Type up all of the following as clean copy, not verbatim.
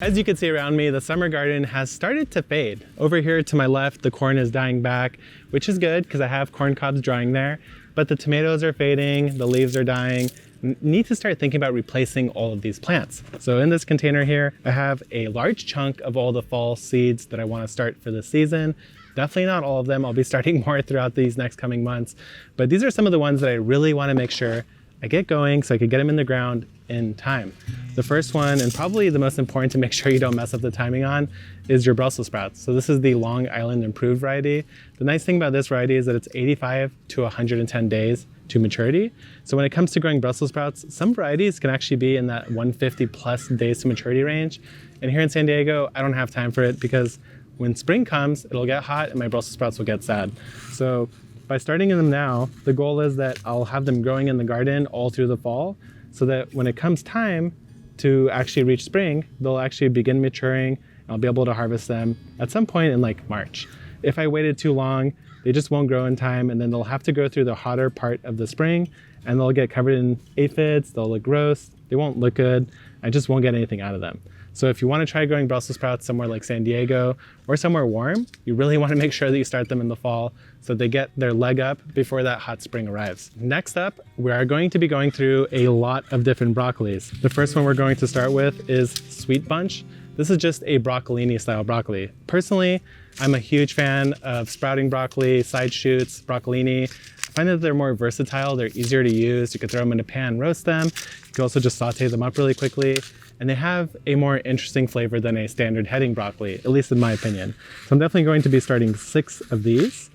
As you can see around me, the summer garden has started to fade. Over here to my left, the corn is dying back, which is good because I have corn cobs drying there, but the tomatoes are fading, the leaves are dying. Need to start thinking about replacing all of these plants. So in this container here, I have a large chunk of all the fall seeds that I want to start for this season. Definitely not all of them. I'll be starting more throughout these next coming months, but these are some of the ones that I really want to make sure I get going so I could get them in the ground in time. The first one, and probably the most important to make sure you don't mess up the timing on, is your Brussels sprouts. So this is the Long Island Improved variety. The nice thing about this variety is that it's 85 to 110 days to maturity. So when it comes to growing Brussels sprouts, some varieties can actually be in that 150 plus days to maturity range. And here in San Diego, I don't have time for it because when spring comes, it'll get hot and my Brussels sprouts will get sad. So by starting them now, the goal is that I'll have them growing in the garden all through the fall so that when it comes time to actually reach spring, they'll actually begin maturing. I'll be able to harvest them at some point in like March. If I waited too long, they just won't grow in time, and then they'll have to go through the hotter part of the spring and they'll get covered in aphids, they'll look gross, they won't look good, I just won't get anything out of them. So if you want to try growing Brussels sprouts somewhere like San Diego or somewhere warm, you really want to make sure that you start them in the fall so they get their leg up before that hot spring arrives. Next up, we are going to be going through a lot of different broccolis. The first one we're going to start with is Sweet Bunch. This is just a broccolini style broccoli. Personally, I'm a huge fan of sprouting broccoli, side shoots, broccolini. I find that they're more versatile, they're easier to use. You could throw them in a pan, roast them. You could also just saute them up really quickly. And they have a more interesting flavor than a standard heading broccoli, at least in my opinion. So I'm definitely going to be starting 6 of these.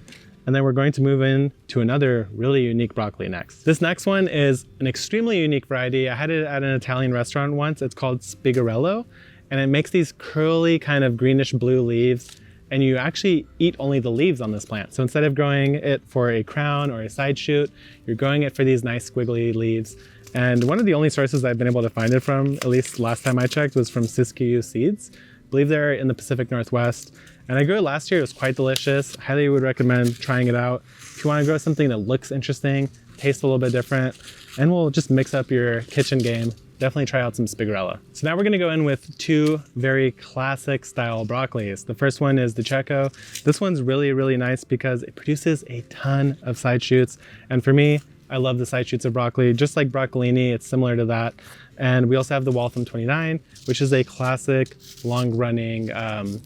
And then we're going to move in to another really unique broccoli next. This next one is an extremely unique variety. I had it at an Italian restaurant once. It's called Spigarello, and it makes these curly kind of greenish blue leaves. And you actually eat only the leaves on this plant. So instead of growing it for a crown or a side shoot, you're growing it for these nice squiggly leaves. And one of the only sources I've been able to find it from, at least last time I checked, was from Siskiyou Seeds. I believe they're in the Pacific Northwest. And I grew it last year, it was quite delicious. Highly would recommend trying it out. If you want to grow something that looks interesting, tastes a little bit different, and will just mix up your kitchen game, definitely try out some Spigarella. So now we're gonna go in with 2 very classic style broccolis. The first one is the Checo. This one's really, really nice because it produces a ton of side shoots. And for me, I love the side shoots of broccoli, just like broccolini, it's similar to that. And we also have the Waltham 29, which is a classic long-running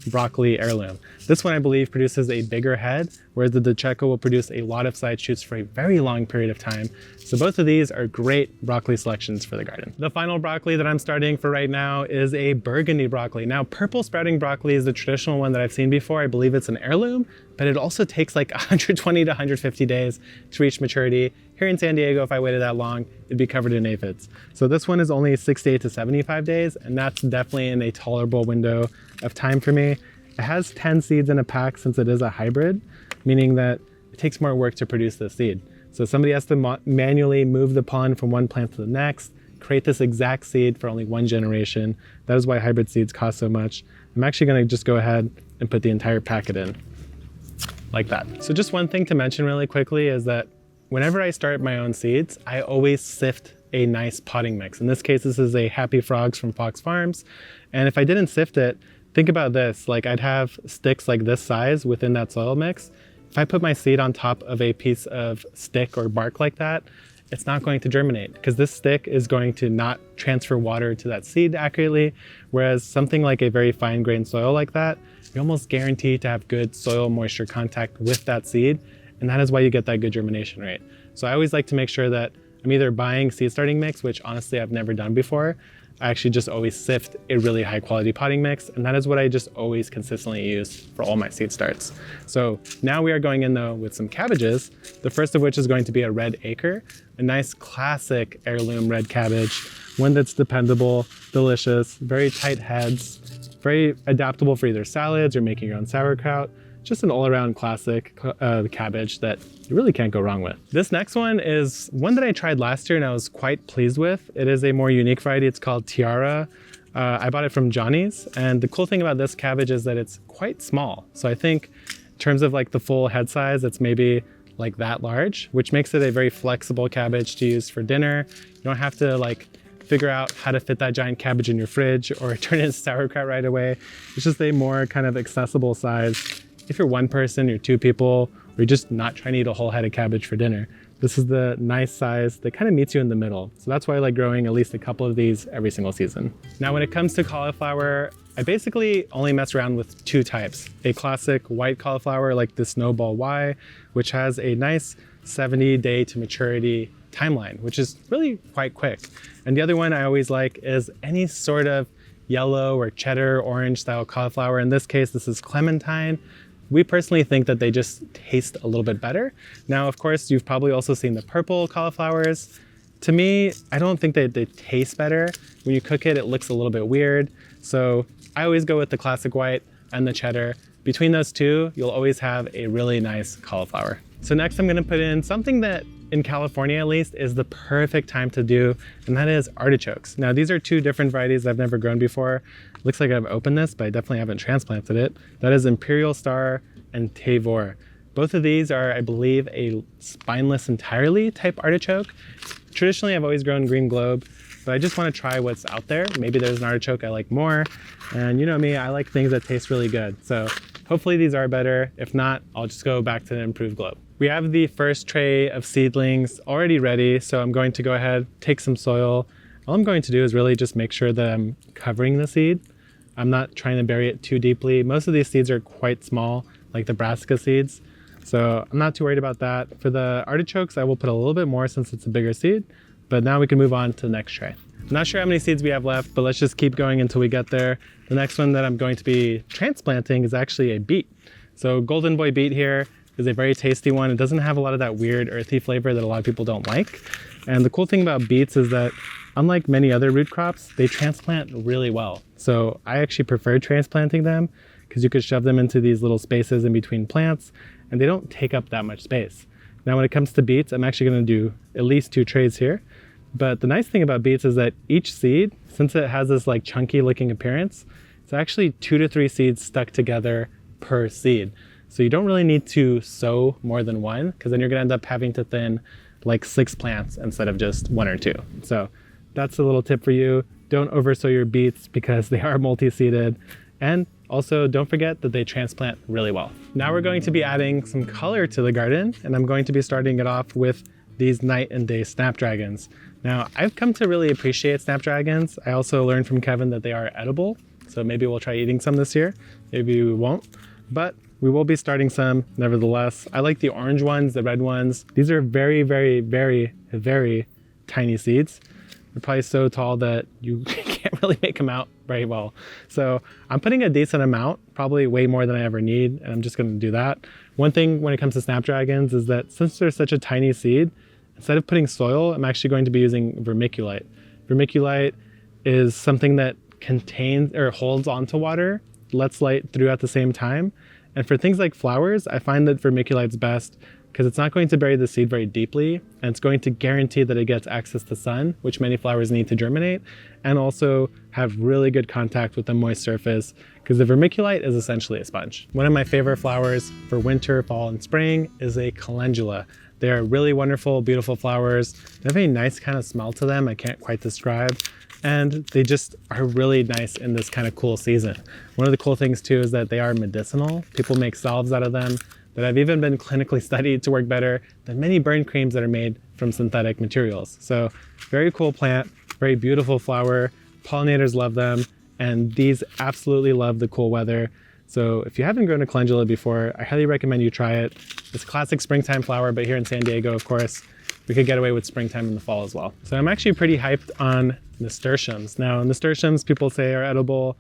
broccoli heirloom. This one, I believe, produces a bigger head, whereas the Checo will produce a lot of side shoots for a very long period of time. So both of these are great broccoli selections for the garden. The final broccoli that I'm starting for right now is a burgundy broccoli. Now, purple sprouting broccoli is the traditional one that I've seen before. I believe it's an heirloom, but it also takes like 120 to 150 days to reach maturity. Here in San Diego, if I waited that long, it'd be covered in aphids. So this one is only 68 to 75 days, and that's definitely in a tolerable window of time for me. It has 10 seeds in a pack since it is a hybrid, meaning that it takes more work to produce this seed. So somebody has to manually move the pollen from one plant to the next, create this exact seed for only one generation. That is why hybrid seeds cost so much. I'm actually gonna just go ahead and put the entire packet in, like that. So just one thing to mention really quickly is that whenever I start my own seeds, I always sift a nice potting mix. In this case, this is a Happy Frogs from Fox Farms. And if I didn't sift it, think about this, like I'd have sticks like this size within that soil mix. If I put my seed on top of a piece of stick or bark like that, it's not going to germinate because this stick is going to not transfer water to that seed accurately. Whereas something like a very fine grained soil like that, you're almost guaranteed to have good soil moisture contact with that seed. And that is why you get that good germination rate. So I always like to make sure that I'm either buying seed starting mix, which honestly I've never done before. I actually just always sift a really high quality potting mix, and that is what I just always consistently use for all my seed starts. So now we are going in though with some cabbages, the first of which is going to be a red acre, a nice classic heirloom red cabbage, one that's dependable, delicious, very tight heads, very adaptable for either salads or making your own sauerkraut. Just an all-around classic cabbage that you really can't go wrong with. This next one is one that I tried last year and I was quite pleased with. It is a more unique variety. It's called Tiara. I bought it from Johnny's, and the cool thing about this cabbage is that it's quite small. So I think in terms of like the full head size, it's maybe like that large, which makes it a very flexible cabbage to use for dinner. You don't have to like figure out how to fit that giant cabbage in your fridge or turn it into sauerkraut right away. It's just a more kind of accessible size. If you're one person, you're two people, or you're just not trying to eat a whole head of cabbage for dinner. This is the nice size that kind of meets you in the middle. So that's why I like growing at least a couple of these every single season. Now, when it comes to cauliflower, I basically only mess around with two types. A classic white cauliflower like the Snowball Y, which has a nice 70-day to maturity timeline, which is really quite quick. And the other one I always like is any sort of yellow or cheddar orange style cauliflower. In this case, this is Clementine. We personally think that they just taste a little bit better. Now, of course, you've probably also seen the purple cauliflowers. To me, I don't think they taste better. When you cook it, it looks a little bit weird. So I always go with the classic white and the cheddar. Between those two, you'll always have a really nice cauliflower. So next I'm gonna put in something that in California at least is the perfect time to do, and that is artichokes. Now these are two different varieties I've never grown before. Looks like I've opened this, but I definitely haven't transplanted it. That is Imperial Star and Tavor. Both of these are, I believe, a spineless entirely type artichoke. Traditionally, I've always grown green globe, but I just want to try what's out there. Maybe there's an artichoke I like more. And you know me, I like things that taste really good. So hopefully these are better. If not, I'll just go back to the improved globe. We have the first tray of seedlings already ready. So I'm going to go ahead, take some soil. All I'm going to do is really just make sure that I'm covering the seed. I'm not trying to bury it too deeply. Most of these seeds are quite small, like the brassica seeds. So I'm not too worried about that. For the artichokes, I will put a little bit more since it's a bigger seed, but now we can move on to the next tray. I'm not sure how many seeds we have left, but let's just keep going until we get there. The next one that I'm going to be transplanting is actually a beet. So Golden Boy beet here is a very tasty one. It doesn't have a lot of that weird earthy flavor that a lot of people don't like. And the cool thing about beets is that unlike many other root crops, they transplant really well. So I actually prefer transplanting them because you could shove them into these little spaces in between plants and they don't take up that much space. Now when it comes to beets, I'm actually gonna do at least 2 trays here. But the nice thing about beets is that each seed, since it has this like chunky looking appearance, it's actually 2 to 3 seeds stuck together per seed. So you don't really need to sow more than one because then you're gonna end up having to thin like 6 plants instead of just 1 or 2. So that's a little tip for you. Don't oversow your beets because they are multi-seeded. And also don't forget that they transplant really well. Now we're going to be adding some color to the garden and I'm going to be starting it off with these night and day Snapdragons. Now I've come to really appreciate Snapdragons. I also learned from Kevin that they are edible. So maybe we'll try eating some this year. Maybe we won't, but we will be starting some nevertheless. I like the orange ones, the red ones. These are very, very, very, very tiny seeds. They're probably so tall that you can't really make them out very well. So I'm putting a decent amount, probably way more than I ever need, and I'm just gonna do that. One thing when it comes to Snapdragons is that since they're such a tiny seed, instead of putting soil, I'm actually going to be using vermiculite. Vermiculite is something that contains or holds onto water, lets light through at the same time. And for things like flowers, I find that vermiculite's best because it's not going to bury the seed very deeply and it's going to guarantee that it gets access to sun, which many flowers need to germinate, and also have really good contact with the moist surface because the vermiculite is essentially a sponge. One of my favorite flowers for winter, fall, and spring is a Calendula. They are really wonderful, beautiful flowers. They have a nice kind of smell to them I can't quite describe. And they just are really nice in this kind of cool season. One of the cool things too is that they are medicinal. People make salves out of them that have even been clinically studied to work better than many burn creams that are made from synthetic materials. So very cool plant, very beautiful flower. Pollinators love them, and these absolutely love the cool weather. So if you haven't grown a calendula before, I highly recommend you try it. It's a classic springtime flower, but here in San Diego, of course, we could get away with springtime in the fall as well. So I'm actually pretty hyped on nasturtiums. Now, nasturtiums people say are edible.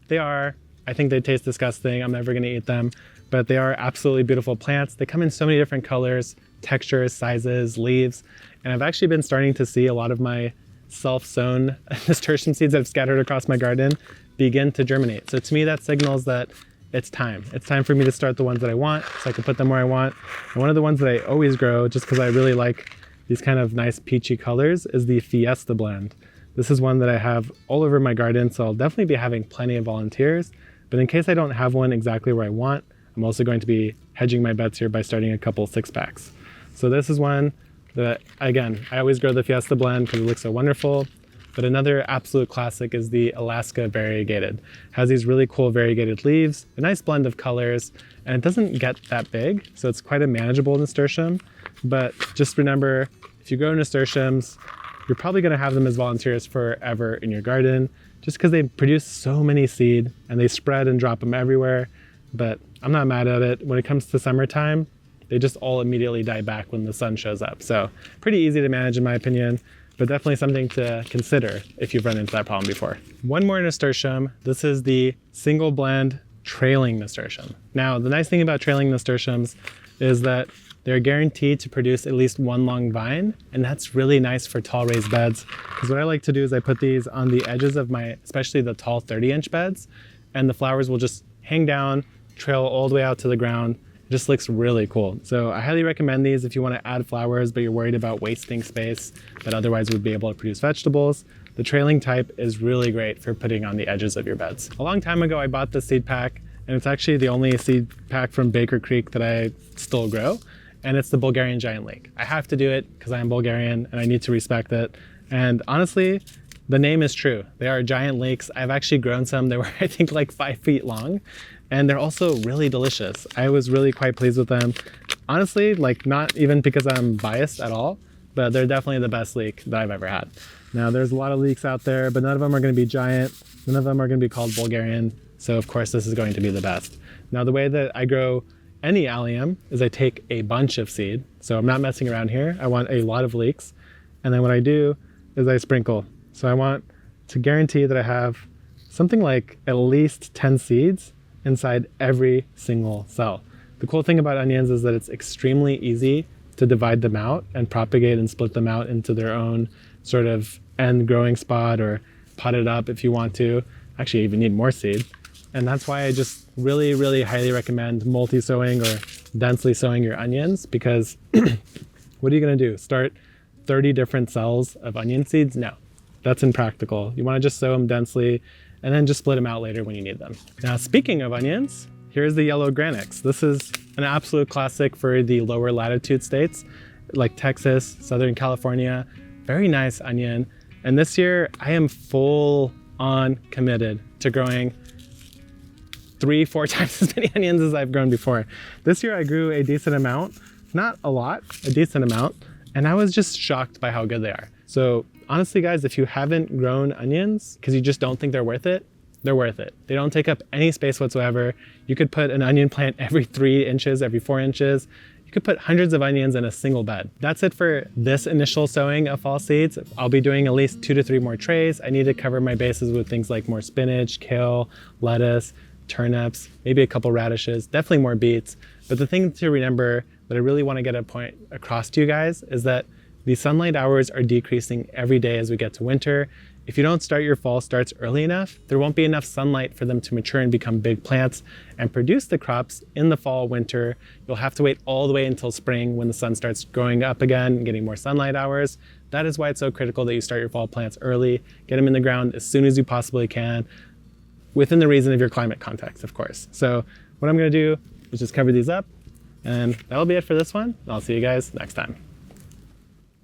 They are. I think they taste disgusting. I'm never gonna eat them, but they are absolutely beautiful plants. They come in so many different colors, textures, sizes, leaves. And I've actually been starting to see a lot of my self-sown nasturtium seeds that have scattered across my garden begin to germinate. So to me, that signals that it's time. It's time for me to start the ones that I want so I can put them where I want. And one of the ones that I always grow, just because I really like these kind of nice peachy colors, is the Fiesta blend. This is one that I have all over my garden, so I'll definitely be having plenty of volunteers. But in case I don't have one exactly where I want, I'm also going to be hedging my bets here by starting a couple 6-packs. So this is one that, again, I always grow the Fiesta blend because it looks so wonderful. But another absolute classic is the Alaska variegated. It has these really cool variegated leaves, a nice blend of colors, and it doesn't get that big, so it's quite a manageable nasturtium. But just remember, if you grow nasturtiums, you're probably going to have them as volunteers forever in your garden, just because they produce so many seed and they spread and drop them everywhere. But I'm not mad at it. When it comes to summertime, they just all immediately die back when the sun shows up. So pretty easy to manage in my opinion, but definitely something to consider if you've run into that problem before. One more nasturtium. This is the single blend trailing nasturtium. Now, the nice thing about trailing nasturtiums is that they're guaranteed to produce at least one long vine, and that's really nice for tall raised beds. Because what I like to do is I put these on the edges of my, especially the tall 30-inch beds, and the flowers will just hang down, trail all the way out to the ground. It just looks really cool. So I highly recommend these if you want to add flowers, but you're worried about wasting space that otherwise would be able to produce vegetables. The trailing type is really great for putting on the edges of your beds. A long time ago, I bought this seed pack, and it's actually the only seed pack from Baker Creek that I still grow. And it's the Bulgarian giant leek. I have to do it because I am Bulgarian and I need to respect it. And honestly, the name is true. They are giant leeks. I've actually grown some. They were, I think, like 5 feet long. And they're also really delicious. I was really quite pleased with them. Honestly, like not even because I'm biased at all, but they're definitely the best leek that I've ever had. Now, there's a lot of leeks out there, but none of them are going to be giant. None of them are going to be called Bulgarian. So of course, this is going to be the best. Now, the way that I grow any allium is I take a bunch of seed. So I'm not messing around here. I want a lot of leeks. And then what I do is I sprinkle. So I want to guarantee that I have something like at least 10 seeds inside every single cell. The cool thing about onions is that it's extremely easy to divide them out and propagate and split them out into their own sort of end growing spot, or pot it up if you want to. Actually, you even need more seed. And that's why I just really, really highly recommend multi-sowing or densely sowing your onions, because what are you gonna do? Start 30 different cells of onion seeds? No, that's impractical. You wanna just sow them densely and then just split them out later when you need them. Now, speaking of onions, here's the yellow granix. This is an absolute classic for the lower latitude states like Texas, Southern California. Very nice onion. And this year I am full on committed to growing 3-4 times as many onions as I've grown before. This year I grew a decent amount, not a lot, a decent amount, and I was just shocked by how good they are. So honestly guys, if you haven't grown onions because you just don't think they're worth it, they're worth it. They don't take up any space whatsoever. You could put an onion plant every 3 inches, every 4 inches. You could put hundreds of onions in a single bed. That's it for this initial sowing of fall seeds. I'll be doing at least 2 to 3 more trays. I need to cover my bases with things like more spinach, kale, lettuce, turnips, maybe a couple radishes, definitely more beets. But the thing to remember that I really want to get a point across to you guys is that the sunlight hours are decreasing every day as we get to winter. If you don't start your fall starts early enough, there won't be enough sunlight for them to mature and become big plants and produce the crops in the fall, winter. You'll have to wait all the way until spring when the sun starts growing up again and getting more sunlight hours. That is why it's so critical that you start your fall plants early, get them in the ground as soon as you possibly can, within the reason of your climate context, of course. So what I'm gonna do is just cover these up, and that'll be it for this one. I'll see you guys next time.